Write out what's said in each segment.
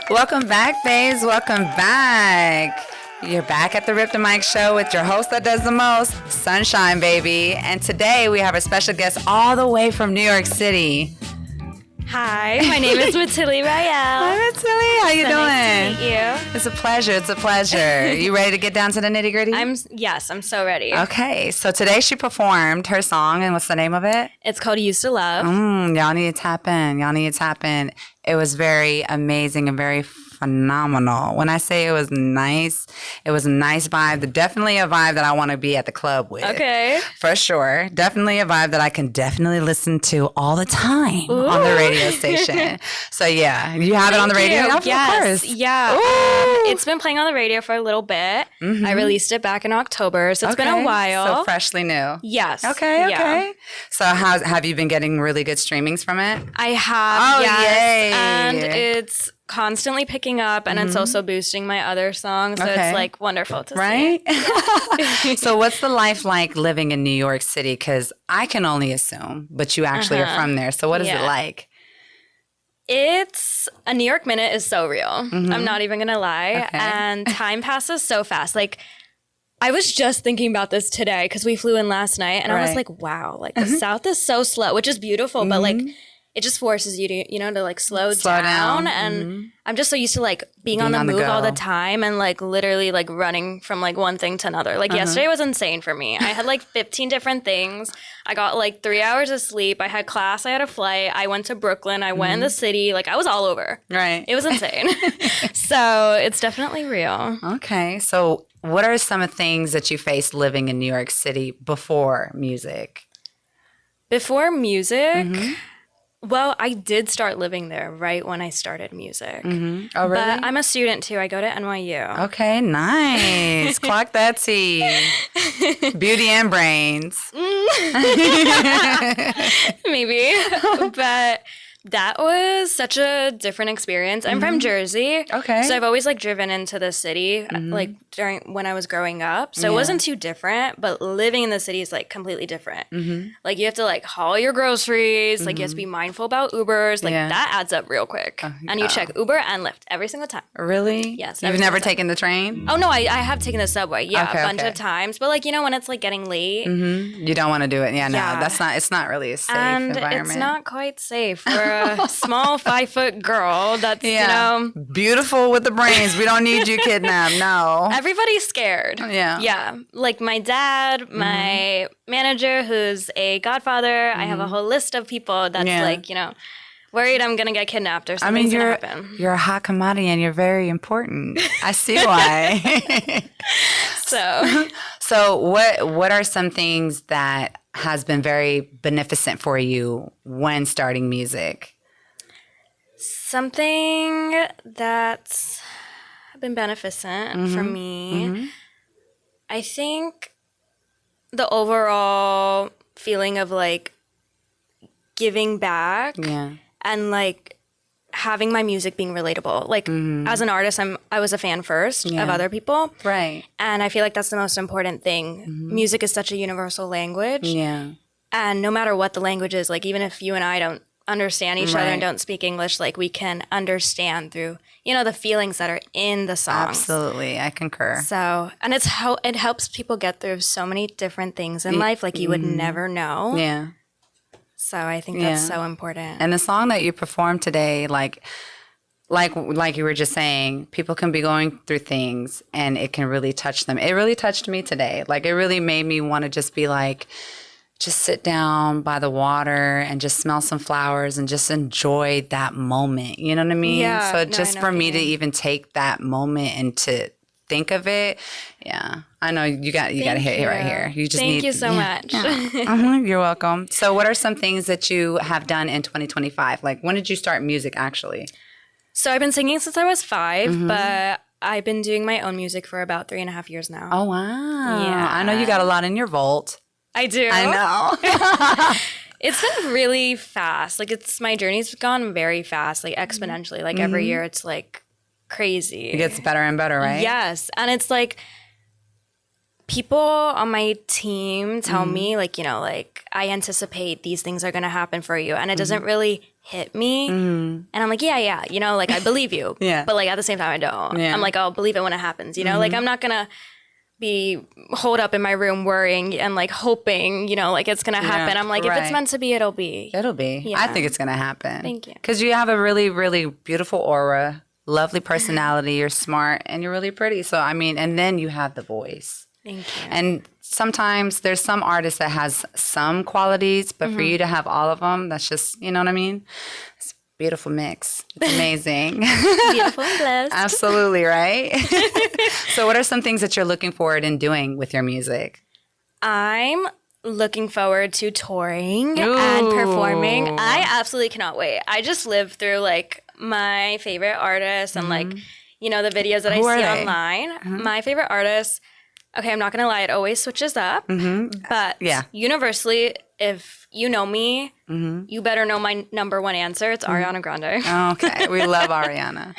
Welcome back, babes. Welcome back. You're back at the Ripdamic show with your host that does the most, Sunshine Baby. And today we have a special guest all the way from New York City. Hi, my name is Maithili Raelle. Hi, Maithili. How you doing? Nice to meet you. It's a pleasure. It's a pleasure. You ready to get down to the nitty gritty? Yes, I'm so ready. Okay, so today she performed her song, and what's the name of it? It's called Used to Love. Y'all need to tap in. Y'all need to tap in. It was very amazing and very phenomenal. When I say it was a nice vibe. Definitely a vibe that I want to be at the club with. Okay. For sure. Definitely a vibe that I can definitely listen to all the time on the radio station. So yeah, you have it on the radio? You. Of course. Yeah. It's been playing on the radio for a little bit. Mm-hmm. I released it back in October, so it's been a while. So freshly new. Yes. Okay. Yeah. So have you been getting really good streamings from it? I have. Oh, yes. yay. And it's constantly picking up, and it's also boosting my other songs. So it's like wonderful to see. So what's the life like living in New York City? Because I can only assume, but you actually are from there. So what is it like? It's a New York minute is so real. I'm not even gonna lie. Okay. And time passes so fast. Like, I was just thinking about this today because we flew in last night, and I was like, wow, like the South is so slow, which is beautiful, but like it just forces you to, to like slow down. And I'm just so used to like being on the move all the time and like literally like running from like one thing to another. Like yesterday was insane for me. I had like 15 different things. I got like 3 hours of sleep. I had class. I had a flight. I went to Brooklyn. I went in the city. Like I was all over. Right. It was insane. So it's definitely real. Okay. So what are some of the things that you faced living in New York City before music? Before music? Well, I did start living there right when I started music. Oh, really? But I'm a student too. I go to NYU. Okay, nice. Clock that T. Beauty and brains. Maybe. But that was such a different experience. I'm from Jersey. Okay. So I've always like driven into the city like during when I was growing up. So it wasn't too different, but living in the city is like completely different. Like you have to like haul your groceries, like you have to be mindful about Ubers. Like that adds up real quick. And you check Uber and Lyft every single time. Really? Yes. You've never taken the train? Oh no, I have taken the subway. Yeah, a bunch of times. But like, when it's like getting late. You don't want to do it. Yeah, no, it's not really a safe environment. It's not quite safe for a small 5-foot girl that's, beautiful with the brains. We don't need you kidnapped. No. Everybody's scared. Yeah. Yeah. Like my dad, my manager, who's a godfather. I have a whole list of people that's like, worried I'm going to get kidnapped or something's going to happen. You're a hot commodity and you're very important. I see why. So what are some things that has been very beneficent for you when starting music? Something that's been beneficent for me, I think the overall feeling of like giving back and like having my music being relatable. Like as an artist, I was a fan first of other people. Right. And I feel like that's the most important thing. Music is such a universal language. Yeah. And no matter what the language is, like even if you and I don't understand each other and don't speak English, like we can understand through, the feelings that are in the songs. Absolutely. I concur. So, and it helps people get through so many different things in life, like you would never know. Yeah. So I think that's so important. And the song that you performed today, like you were just saying, people can be going through things and it can really touch them. It really touched me today. Like it really made me want to just be like, just sit down by the water and just smell some flowers and just enjoy that moment. You know what I mean? Yeah. So just for me to even take that moment and to think of it, I know you got to hit it right here. You just Thank you so much. Yeah. You're welcome. So what are some things that you have done in 2025? Like when did you start music actually? So I've been singing since I was 5, but I've been doing my own music for about 3.5 years now. Oh, wow. Yeah. I know you got a lot in your vault. I do. I know. It's been really fast. Like my journey's gone very fast, like exponentially. Like every year it's like crazy. It gets better and better, right? Yes. And it's like people on my team tell me like, like I anticipate these things are going to happen for you. And it doesn't really hit me. And I'm like, yeah, you know, like I believe you. Yeah. But like at the same time, I don't. Yeah. I'm like, I'll believe it when it happens, you know? Like I'm not going to be holed up in my room worrying and like hoping, you know, like it's going to happen. I'm like, if it's meant to be, it'll be. It'll be. Yeah. I think it's going to happen. Thank you. Because you have a really, really beautiful aura, lovely personality, you're smart, and you're really pretty. So, I mean, and then you have the voice. Thank you. And sometimes there's some artists that has some qualities, but for you to have all of them, that's just, you know what I mean? It's a beautiful mix. It's amazing. Beautiful and blessed. Absolutely, right? So what are some things that you're looking forward in doing with your music? I'm looking forward to touring and performing. I absolutely cannot wait. I just lived through like my favorite artists and like, you know, the videos that Who I are see they? online. My favorite artists, okay, I'm not going to lie, it always switches up. But universally, if you know me, you better know my number one answer. It's Ariana Grande. Okay. We love Ariana.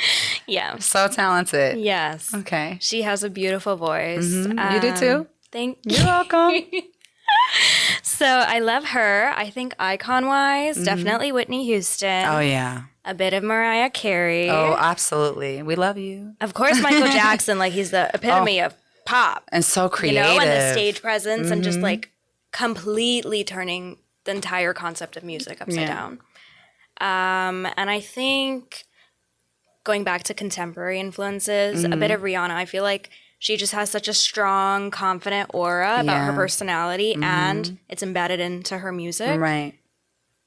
Yeah. So talented. Yes. Okay. She has a beautiful voice. You do too? Thank you. You're welcome. So I love her. I think icon-wise, definitely Whitney Houston. Oh, yeah. A bit of Mariah Carey. Oh, absolutely. We love you. Of course, Michael Jackson. Like he's the epitome of pop. And so creative. You know, and the stage presence and just like completely turning the entire concept of music upside down. And I think going back to contemporary influences, a bit of Rihanna. I feel like she just has such a strong, confident aura about her personality and it's embedded into her music. Right.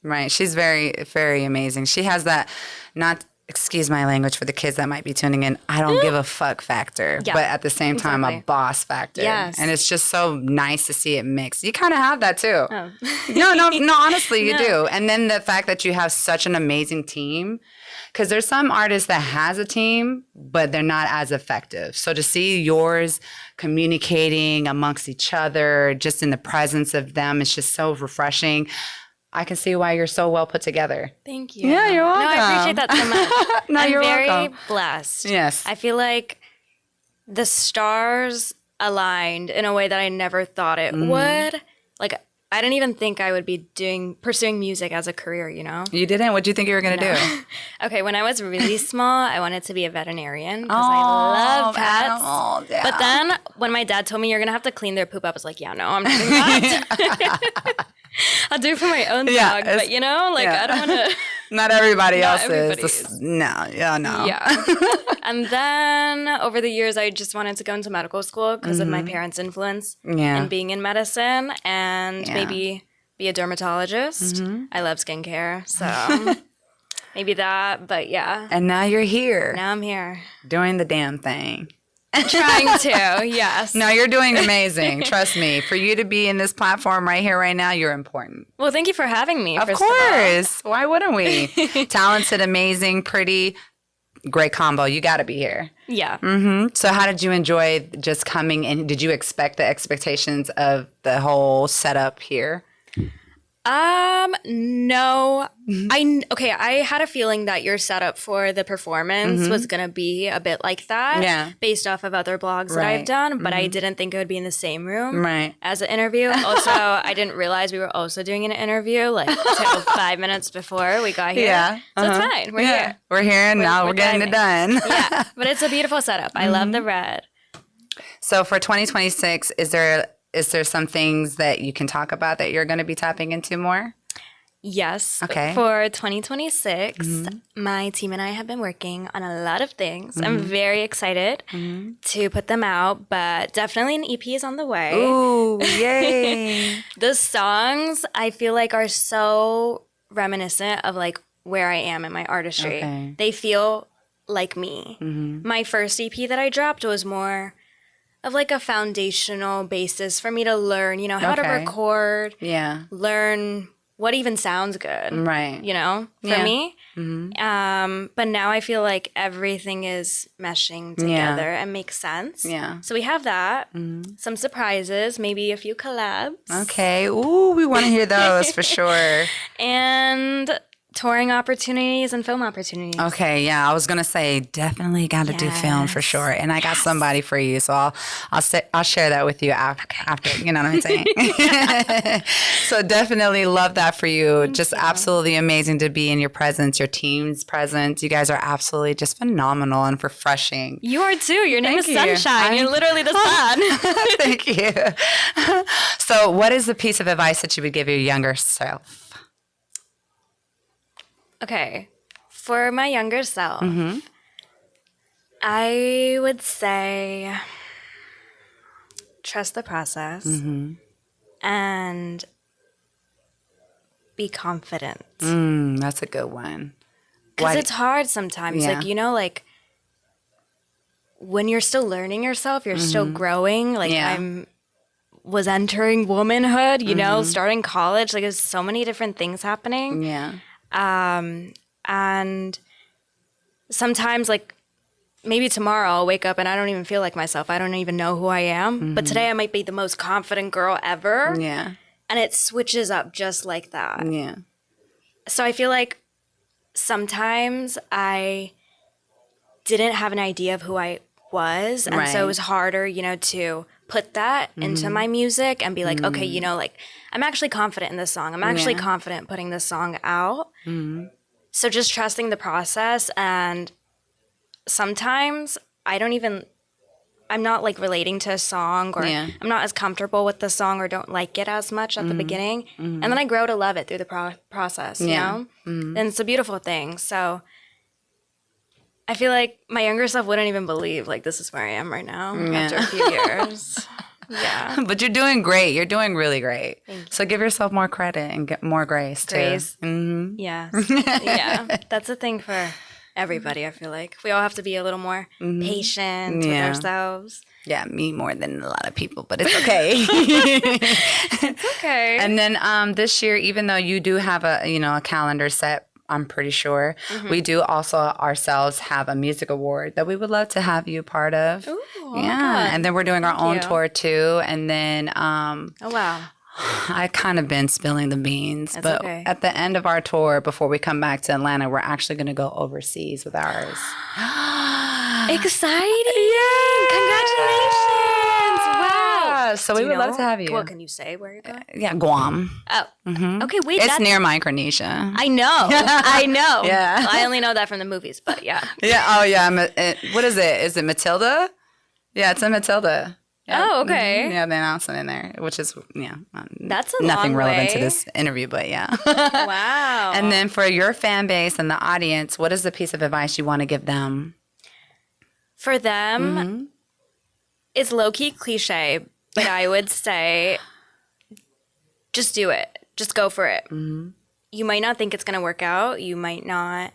Right. She's very, very amazing. She has that, not, excuse my language for the kids that might be tuning in, I don't give a fuck factor, but at the same time, a boss factor. Yes. And it's just so nice to see it mixed. You kind of have that too. Oh. No, honestly, you do. And then the fact that you have such an amazing team, because there's some artists that has a team, but they're not as effective. So to see yours communicating amongst each other, just in the presence of them, it's just so refreshing. I can see why you're so well put together. Thank you. Yeah, you're welcome. No, I appreciate that so much. No, you're very welcome. blessed. Yes. I feel like the stars aligned in a way that I never thought it would. Like, I didn't even think I would be pursuing music as a career, you know? You didn't? What did you think you were going to do? Okay, when I was really small, I wanted to be a veterinarian because I love pets. Animals, yeah. But then when my dad told me you're going to have to clean their poop, I was like, yeah, no, I'm not doing that. I'll do it for my own dog, but you know, like I don't want to. Not everybody else is. No. Yeah. And then over the years, I just wanted to go into medical school because of my parents' influence in being in medicine and maybe be a dermatologist. I love skincare, so maybe that, but yeah. And now you're here. Now I'm here. Doing the damn thing. Trying to, yes. No, you're doing amazing. Trust me. For you to be in this platform right here, right now, you're important. Well, thank you for having me. Of course. Why wouldn't we? Talented, amazing, pretty, great combo. You got to be here. Yeah. So how did you enjoy just coming in? Did you expect the expectations of the whole setup here? No. I had a feeling that your setup for the performance was going to be a bit like that based off of other blogs that I've done, but I didn't think it would be in the same room as an interview. Also, I didn't realize we were also doing an interview like till 5 minutes before we got here. Yeah. So it's fine. We're here. We're here and now we're getting it done. Yeah. But it's a beautiful setup. I love the red. So for 2026, is there some things that you can talk about that you're going to be tapping into more? Yes. Okay. For 2026, my team and I have been working on a lot of things. I'm very excited to put them out, but definitely an EP is on the way. Ooh, yay. The songs I feel like are so reminiscent of like where I am in my artistry. Okay. They feel like me. My first EP that I dropped was more of like a foundational basis for me to learn, you know, how to record, learn what even sounds good, you know, for me. But now I feel like everything is meshing together and makes sense. Yeah. So we have that, some surprises, maybe a few collabs. Okay. Ooh, we want to hear those for sure. And touring opportunities and film opportunities. Okay, yeah, I was gonna say definitely got to do film for sure, and I got somebody for you, so I'll share that with you after. You know what I'm saying? So definitely love that for you. Just absolutely amazing to be in your presence, your team's presence. You guys are absolutely just phenomenal and refreshing. You are too. Your name is Sunshine. You're literally the sun. Thank you. So, what is the piece of advice that you would give your younger self? Okay, for my younger self, I would say trust the process and be confident. That's a good one. Because it's hard sometimes. Yeah. Like, you know, like when you're still learning yourself, you're still growing. Like was entering womanhood, you know, starting college. Like there's so many different things happening. Yeah. And sometimes like maybe tomorrow I'll wake up and I don't even feel like myself. I don't even know who I am. But today I might be the most confident girl ever. Yeah. And it switches up just like that. Yeah. So I feel like sometimes I didn't have an idea of who I was. And so it was harder, you know, to put that into my music and be like, okay, you know, like I'm actually confident in this song. I'm actually confident putting this song out. So just trusting the process. And sometimes I'm not like relating to a song or I'm not as comfortable with the song or don't like it as much at the beginning. And then I grow to love it through the process, you know? And it's a beautiful thing. So I feel like my younger self wouldn't even believe like this is where I am right now after a few years. Yeah. But you're doing great. You're doing really great. So give yourself more credit and get more grace too. Yeah. Yeah. That's a thing for everybody, I feel like. We all have to be a little more patient with ourselves. Yeah, me more than a lot of people, but it's okay. It's okay. And then this year, even though you do have a calendar set, I'm pretty sure, we do also ourselves have a music award that we would love to have you part of. Ooh, yeah. And then we're doing our own tour too. And then oh wow. I kind of been spilling the beans, That's but okay. at the end of our tour, before we come back to Atlanta, we're actually going to go overseas with ours. Exciting! Yeah. Congratulations! Wow. So we would love to have you. Well, can you say where you're going? Yeah, Guam. Oh, okay. Wait, It's near Micronesia. I know. I know. Yeah. I only know that from the movies, but yeah. Yeah. Oh, yeah. What is it? Is it Matilda? Yeah, it's in Matilda. Yeah. Oh, okay. Yeah, they announced it in there, which is That's a nothing long relevant way. to this interview, but yeah. Wow. And then for your fan base and the audience, what is the piece of advice you want to give them? For them, it's low-key cliche, but I would say just do it. Just go for it. You might not think it's going to work out. You might not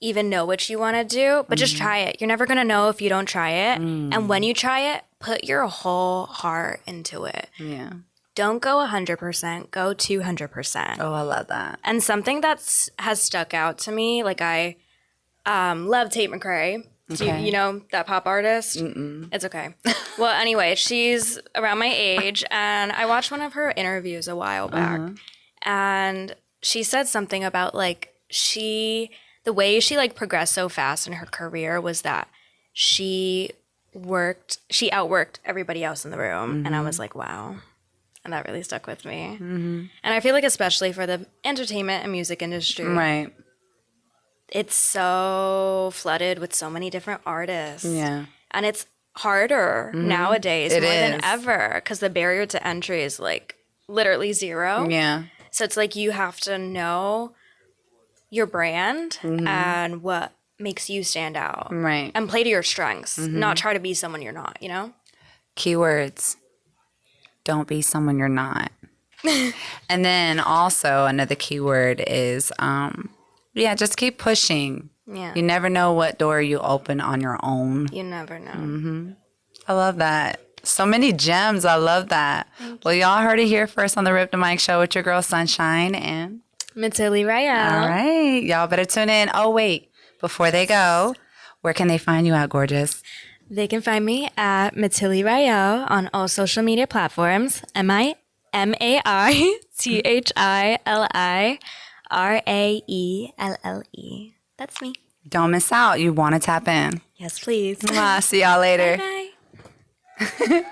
even know what you want to do, but just try it. You're never going to know if you don't try it. And when you try it, put your whole heart into it. Yeah. Don't go 100%, go 200%. Oh, I love that. And something that has stuck out to me, like I love Tate McRae. Okay. You know that pop artist? It's okay. Well, anyway, she's around my age, and I watched one of her interviews a while back, and she said something about like the way she like progressed so fast in her career was that she outworked everybody else in the room, and I was like, wow. And that really stuck with me. And I feel like especially for the entertainment and music industry, Right. it's so flooded with so many different artists. Yeah. And it's harder nowadays It more is. than ever because the barrier to entry is like literally zero. Yeah. So it's like you have to know your brand and what makes you stand out. Right. And play to your strengths, not try to be someone you're not, you know? Keywords. Don't be someone you're not. And then also another keyword is, just keep pushing. Yeah. You never know what door you open on your own. You never know. I love that. So many gems. I love that. Well, y'all heard it here first on the Ripdamic show with your girl Sunshine and Maithili Raelle. all right. Y'all better tune in. Oh, wait. Before they go, where can they find you at, gorgeous? They can find me at Maithili Raelle on all social media platforms. MAITHILI Raelle. That's me. Don't miss out. You want to tap in. Yes, please. See y'all later. Bye.